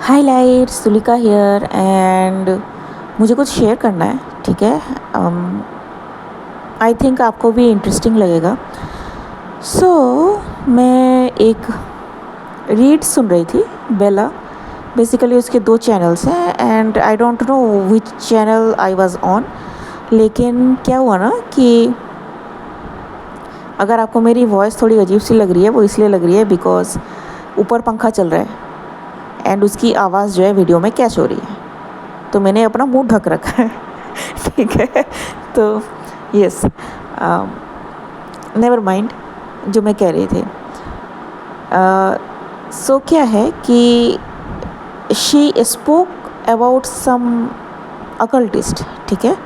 High light सुलिका here and मुझे कुछ share करना है, ठीक है। आई थिंक आपको भी इंटरेस्टिंग लगेगा। मैं एक रीड सुन रही थी, बेला। बेसिकली उसके 2 चैनल्स हैं and I don't know which channel I was on. लेकिन क्या हुआ ना कि अगर आपको मेरी वॉइस थोड़ी अजीब सी लग रही है, वो इसलिए लग रही है बिकॉज ऊपर पंखा चल रहा है एंड उसकी आवाज़ जो है वीडियो में कैच हो रही है, तो मैंने अपना मुंह ढक रखा है। ठीक है, तो यस, नेवर माइंड। जो मैं कह रही थी, क्या है कि she spoke about some occultist, ठीक है।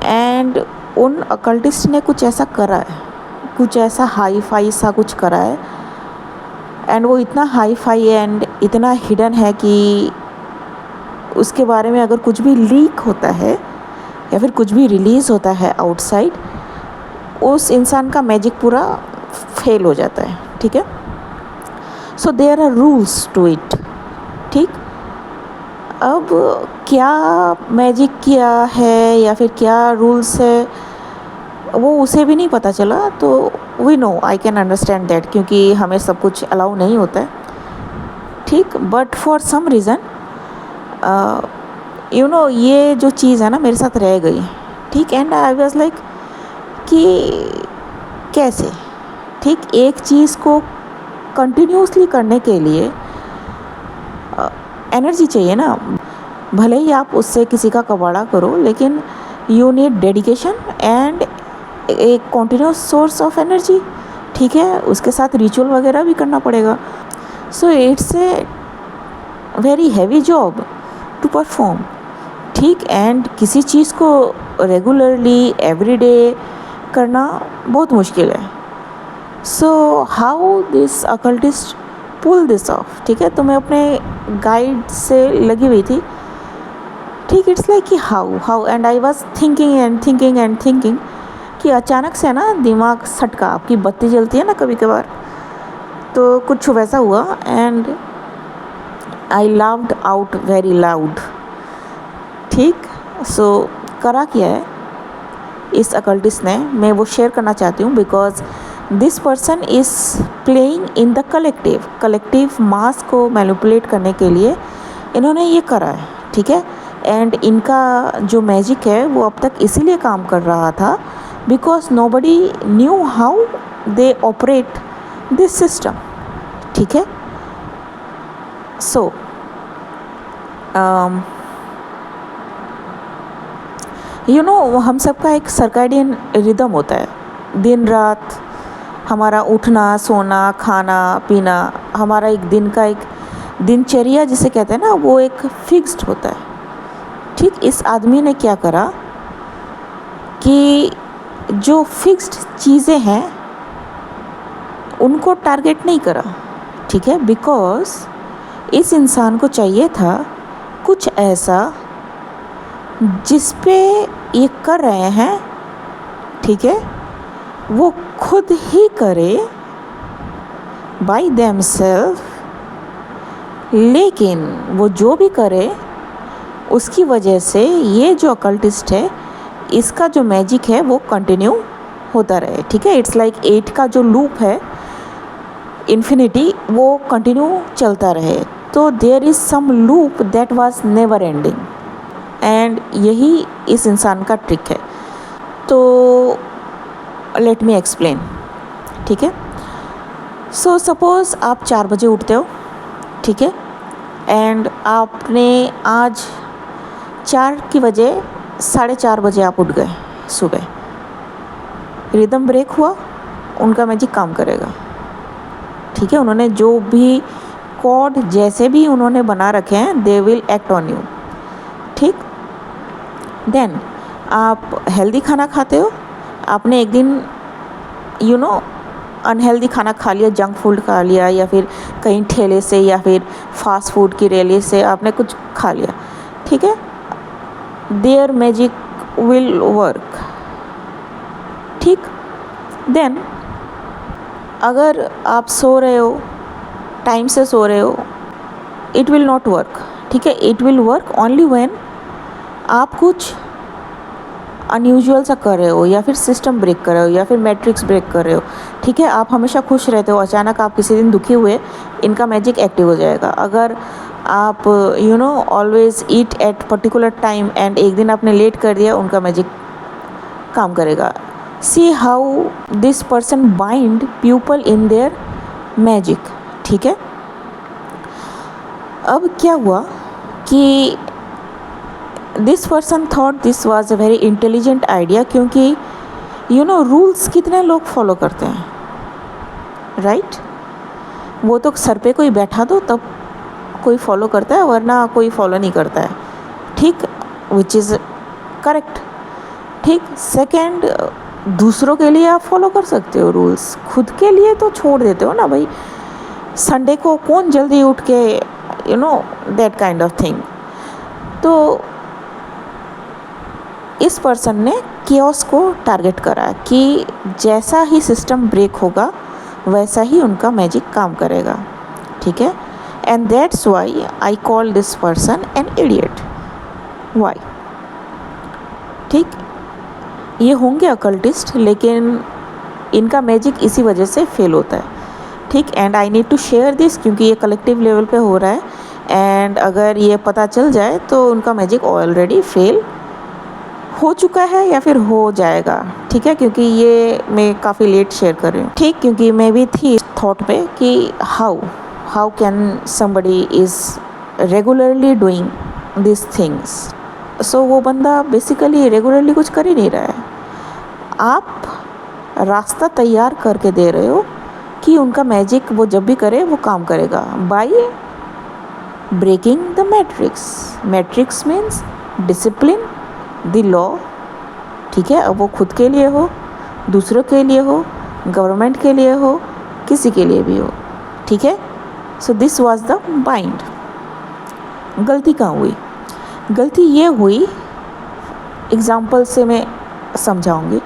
एंड उन अकल्टिस्ट ने कुछ ऐसा करा है, कुछ ऐसा हाई फाई सा कुछ करा है एंड वो इतना हाई फाई एंड इतना हिडन है कि उसके बारे में अगर कुछ भी लीक होता है या फिर कुछ भी रिलीज़ होता है आउटसाइड, उस इंसान का मैजिक पूरा फेल हो जाता है, ठीक है। So there are rules to it, ठीक। अब क्या मैजिक किया है या फिर क्या रूल्स है, वो उसे भी नहीं पता चला। तो we know, I can understand that, क्योंकि हमें सब कुछ अलाउ नहीं होता है, ठीक। But for some reason you know ये जो चीज़ है ना मेरे साथ रह गई, ठीक। एंड आई वाज लाइक कि कैसे, ठीक। एक चीज़ को कंटिन्यूसली करने के लिए एनर्जी चाहिए ना। भले ही आप उससे किसी का कबाड़ा करो, लेकिन यू नीड डेडिकेशन एंड एक कॉन्टिन्यूस सोर्स ऑफ एनर्जी, ठीक है। उसके साथ रिचुअल वगैरह भी करना पड़ेगा। So it's a very heavy job to perform, ठीक। एंड किसी चीज़ को रेगुलरली एवरीडे करना बहुत मुश्किल है। So how this occultist pull this off, ठीक है। तो मैं अपने गाइड से लगी हुई थी, ठीक। इट्स लाइक कि how and I was thinking कि अचानक से ना दिमाग सटका। आपकी बत्ती जलती है ना कभी कभार, तो कुछ वैसा हुआ and I लाव्ड out very loud, ठीक। करा क्या है इस अकल्टिस्ट ने, मैं वो शेयर करना चाहती हूँ because this person is playing in the collective mass को मैनिपुलेट करने के लिए इन्होंने ये करा है, ठीक है। एंड इनका जो मैजिक है वो अब तक इसीलिए काम कर रहा था because nobody knew how they operate this system, ठीक है। यू नो हम सबका एक सर्कैडियन रिदम होता है, दिन रात हमारा उठना सोना खाना पीना, हमारा एक दिन का एक दिनचर्या जिसे कहते हैं ना, वो एक फिक्स्ड होता है, ठीक। इस आदमी ने क्या करा कि जो फिक्स्ड चीज़ें हैं उनको टारगेट नहीं करा, ठीक है। बिकॉज इस इंसान को चाहिए था कुछ ऐसा जिस पे ये कर रहे हैं, ठीक है, वो खुद ही करे बाय देमसेल्फ। लेकिन वो जो भी करे उसकी वजह से ये जो अकल्टिस्ट है इसका जो मैजिक है वो कंटिन्यू होता रहे, ठीक है। इट्स लाइक 8 का जो लूप है इन्फिनिटी, वो कंटिन्यू चलता रहे। तो there is some loop that was never ending and यही इस इंसान का ट्रिक है। तो लेट मी एक्सप्लेन, ठीक है। सपोज़ आप 4 बजे उठते हो, ठीक है। एंड आपने आज 4 की बजाय 4:30 बजे आप उठ गए सुबह, रिदम ब्रेक हुआ, उनका मैजिक काम करेगा, ठीक है। उन्होंने जो भी कोड जैसे भी उन्होंने बना रखे हैं they will act on you, ठीक। देन आप हेल्दी खाना खाते हो, आपने एक दिन यू नो अनहेल्दी खाना खा लिया, जंक फूड खा लिया, या फिर कहीं ठेले से या फिर फास्ट फूड की रेली से आपने कुछ खा लिया, ठीक है। देयर मैजिक विल वर्क, ठीक। देन अगर आप सो रहे हो, टाइम से सो रहे हो, इट विल नॉट वर्क, ठीक है। It will work only when आप कुछ अनयूजुअल सा कर रहे हो, या फिर सिस्टम ब्रेक कर रहे हो, या फिर मैट्रिक्स ब्रेक कर रहे हो, ठीक है। आप हमेशा खुश रहते हो, अचानक आप किसी दिन दुखी हुए, इनका मैजिक एक्टिव हो जाएगा। अगर आप always eat at particular time and एक दिन आपने लेट कर दिया, उनका मैजिक काम करेगा। See how this person bind people in their magic, ठीक है। अब क्या हुआ कि this person thought this was a very intelligent idea, क्योंकि रूल्स कितने लोग फॉलो करते हैं, राइट। वो तो सर पे कोई बैठा दो तब कोई फॉलो करता है, वरना कोई फॉलो नहीं करता है, ठीक, विच इज़ करेक्ट, ठीक। सेकेंड, दूसरों के लिए आप फॉलो कर सकते हो रूल्स, खुद के लिए तो छोड़ देते हो ना भाई। संडे को कौन जल्दी उठ के दैट काइंड ऑफ थिंग। तो इस पर्सन ने कियोस्क को टारगेट करा कि जैसा ही सिस्टम ब्रेक होगा वैसा ही उनका मैजिक काम करेगा, ठीक है। And that's why I call this person an idiot. Why, ठीक। ये होंगे अकल्टिस्ट, लेकिन इनका मैजिक इसी वजह से फेल होता है, ठीक। And I need to share this, क्योंकि ये कलेक्टिव लेवल पे हो रहा है, एंड अगर ये पता चल जाए तो उनका मैजिक ऑलरेडी फेल हो चुका है या फिर हो जाएगा, ठीक है। क्योंकि ये मैं काफ़ी लेट शेयर कर रही हूँ, ठीक। क्योंकि मैं भी थी इस थॉट पे कि how can somebody is regularly doing this things. So वो बंदा बेसिकली रेगुलरली कुछ कर ही नहीं रहा है, आप रास्ता तैयार करके दे रहे हो कि उनका मैजिक वो जब भी करे वो काम करेगा, by breaking the matrix. Matrix means discipline, the law, ठीक है। अब वो खुद के लिए हो, दूसरों के लिए हो, गवर्नमेंट के लिए हो, किसी के लिए भी हो, ठीक है। So this was the bind. गलती कहाँ हुई? गलती ये हुई, एग्जाम्पल से मैं समझाऊंगी।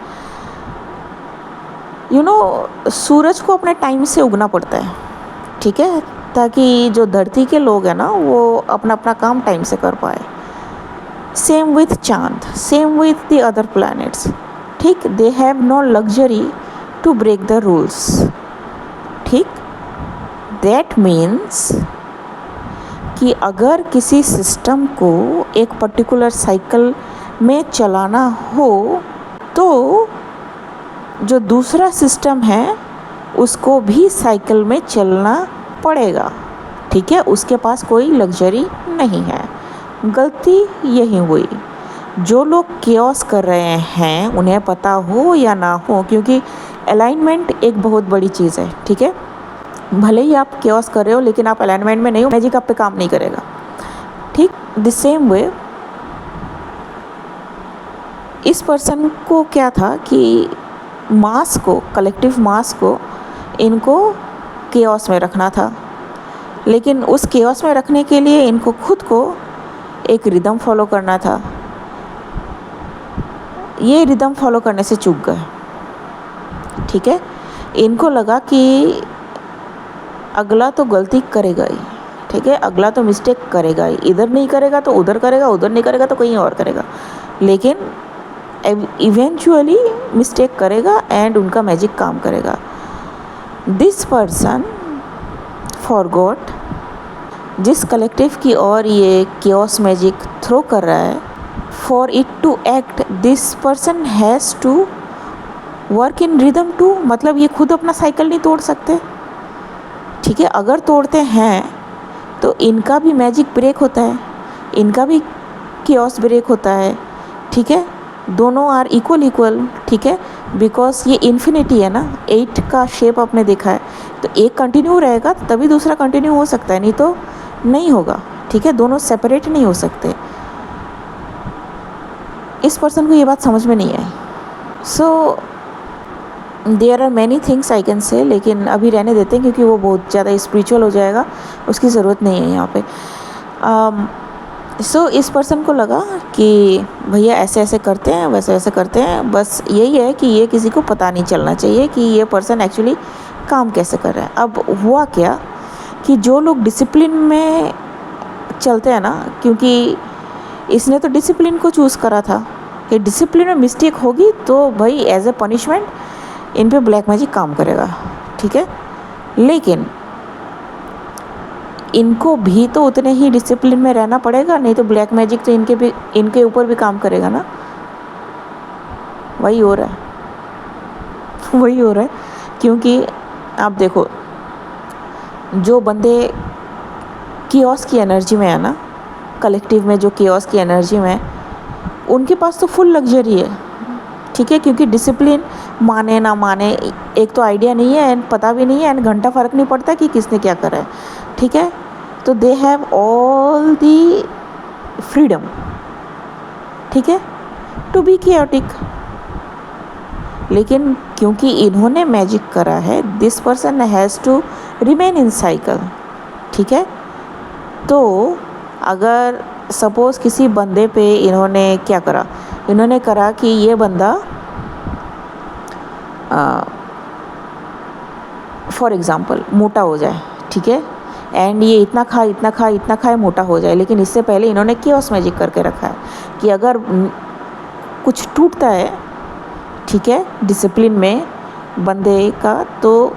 सूरज को अपने टाइम से उगना पड़ता है, ठीक है, ताकि जो धरती के लोग हैं ना वो अपना अपना काम टाइम से कर पाए। सेम विथ चांद, same with the other planets, ठीक। They have no luxury to break the rules, ठीक। दैट मीन्स कि अगर किसी सिस्टम को एक पर्टिकुलर साइकिल में चलाना हो तो जो दूसरा सिस्टम है उसको भी साइकिल में चलना पड़ेगा, ठीक है। उसके पास कोई लग्जरी नहीं है। गलती यही हुई। जो लोग केओस कर रहे हैं उन्हें पता हो या ना हो, क्योंकि अलाइनमेंट एक बहुत बड़ी चीज़ है, ठीक है। भले ही आप केओस कर रहे हो लेकिन आप अलाइनमेंट में नहीं हो, मैजिक आप पे काम नहीं करेगा, ठीक। द सेम वे इस पर्सन को क्या था कि मास को, कलेक्टिव मास को इनको केओस में रखना था, लेकिन उस केओस में रखने के लिए इनको खुद को एक रिदम फॉलो करना था। ये रिदम फॉलो करने से चूक गए, ठीक है। इनको लगा कि अगला तो गलती करेगा ही, ठीक है, अगला तो मिस्टेक करेगा ही, इधर नहीं करेगा तो उधर करेगा, उधर नहीं करेगा तो कहीं और करेगा, लेकिन इवेंचुअली मिस्टेक करेगा एंड उनका मैजिक काम करेगा। दिस पर्सन फॉरगॉट, जिस कलेक्टिव की ओर ये केओस मैजिक थ्रो कर रहा है, for it to act this person has to work in rhythm too. मतलब ये खुद अपना साइकिल नहीं तोड़ सकते, ठीक है। अगर तोड़ते हैं तो इनका भी मैजिक ब्रेक होता है, इनका भी केओस ब्रेक होता है, ठीक है। दोनों आर इक्वल, ठीक है, बिकॉज ये इन्फिनिटी है ना, 8 का शेप आपने देखा है, तो एक कंटिन्यू रहेगा तभी दूसरा कंटिन्यू हो सकता है, नहीं तो नहीं होगा, ठीक है। दोनों सेपरेट नहीं हो सकते। इस पर्सन को ये बात समझ में नहीं आई। So there are many things I can say, लेकिन अभी रहने देते हैं क्योंकि वो बहुत ज़्यादा स्पिरिचुअल हो जाएगा, उसकी ज़रूरत नहीं है यहाँ पे। सो इस पर्सन को लगा कि भैया ऐसे ऐसे करते हैं, वैसे वैसे करते हैं, बस यही है कि ये किसी को पता नहीं चलना चाहिए कि ये पर्सन एक्चुअली काम कैसे कर रहा है। अब हुआ क्या कि जो लोग डिसिप्लिन में चलते हैं ना, क्योंकि इसने तो डिसिप्लिन को चूज़ करा था कि डिसिप्लिन में मिस्टेक होगी तो भाई एज ए पनिशमेंट इन पे ब्लैक मैजिक काम करेगा, ठीक है। लेकिन इनको भी तो उतने ही डिसिप्लिन में रहना पड़ेगा, नहीं तो ब्लैक मैजिक तो इनके ऊपर भी काम करेगा ना। वही हो रहा है क्योंकि आप देखो, जो बंदे कियोस की एनर्जी में है ना, कलेक्टिव में जो कियोस की एनर्जी में है, उनके पास तो फुल लग्जरी है, ठीक है। क्योंकि डिसिप्लिन माने ना माने एक तो आइडिया नहीं है एंड पता भी नहीं है एंड घंटा फ़र्क नहीं पड़ता कि किसने क्या करा है, ठीक है। तो they have all the freedom, ठीक है, टू बी chaotic। लेकिन क्योंकि इन्होंने मैजिक करा है, this person has to remain in cycle, ठीक है। तो अगर सपोज़ किसी बंदे पे इन्होंने क्या करा, इन्होंने करा कि ये बंदा फॉर एग्ज़ाम्पल मोटा हो जाए, ठीक है, एंड ये इतना खाए मोटा हो जाए। लेकिन इससे पहले इन्होंने कियोस मैजिक करके रखा है कि अगर कुछ टूटता है, ठीक है, डिसिप्लिन में बंदे का, तो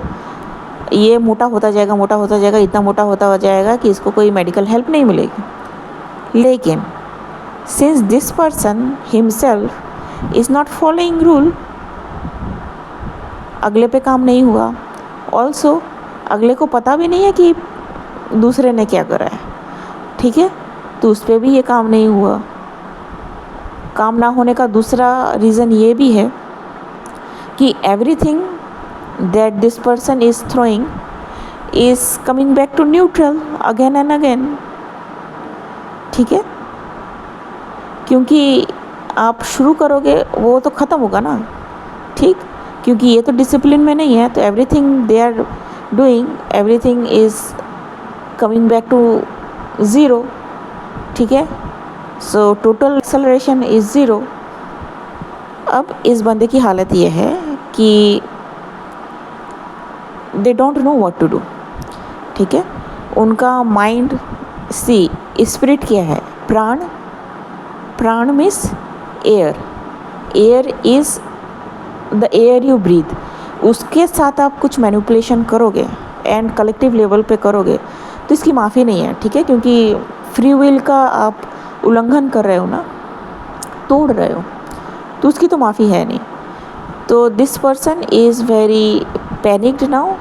ये मोटा होता जाएगा, इतना मोटा होता हो जाएगा कि इसको कोई मेडिकल हेल्प नहीं मिलेगी। लेकिन since this person himself is not following rule, अगले पे काम नहीं हुआ। ऑल्सो अगले को पता भी नहीं है कि दूसरे ने क्या करा है, ठीक है, तो उस पर भी ये काम नहीं हुआ। काम ना होने का दूसरा रीज़न ये भी है कि everything that this person is throwing is coming back to neutral again and again, ठीक है। क्योंकि आप शुरू करोगे वो तो ख़त्म होगा ना, ठीक, क्योंकि ये तो डिसिप्लिन में नहीं है, तो everything they are doing, everything is coming back to zero, ठीक है। So total acceleration is zero. अब इस बंदे की हालत ये है कि they don't know what to do, ठीक है। उनका माइंड सी स्पिरिट क्या है, prana means air is the air you breathe. उसके साथ आप कुछ मैनिपुलेशन करोगे एंड कलेक्टिव लेवल पे करोगे तो इसकी माफ़ी नहीं है, ठीक है, क्योंकि फ्री विल का आप उल्लंघन कर रहे हो ना, तोड़ रहे हो, तो उसकी तो माफ़ी है नहीं। तो this person is very panicked now,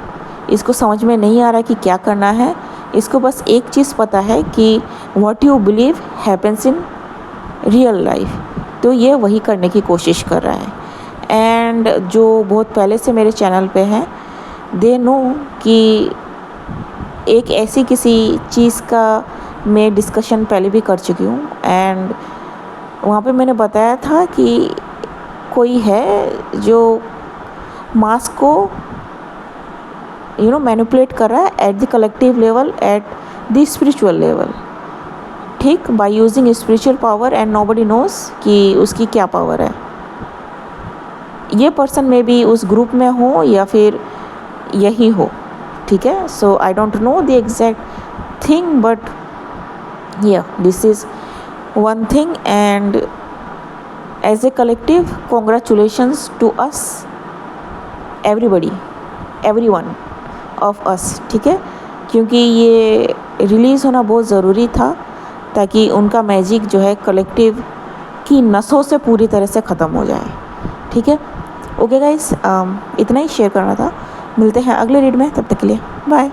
इसको समझ में नहीं आ रहा कि क्या करना है। इसको बस एक चीज़ पता है कि what you believe happens in real life, तो ये वही करने की कोशिश कर रहा है। एंड जो बहुत पहले से मेरे चैनल पे हैं, दे नो कि एक ऐसी किसी चीज़ का मैं डिस्कशन पहले भी कर चुकी हूँ एंड वहाँ पे मैंने बताया था कि कोई है जो मास को मैनिपुलेट कर रहा है at the collective level, at the spiritual level, ठीक, by using spiritual power and nobody knows कि उसकी क्या पावर है। ये पर्सन में भी उस ग्रुप में हो या फिर यही हो, ठीक है। So I don't know the exact thing, but yeah, this is one thing, and as a collective congratulations to us, everyone of us, ठीक है, क्योंकि ये रिलीज़ होना बहुत ज़रूरी था ताकि उनका मैजिक जो है कलेक्टिव की नसों से पूरी तरह से ख़त्म हो जाए, ठीक है। ओके गाइस, इतना ही शेयर करना था। मिलते हैं अगले रीड में, तब तक के लिए बाय।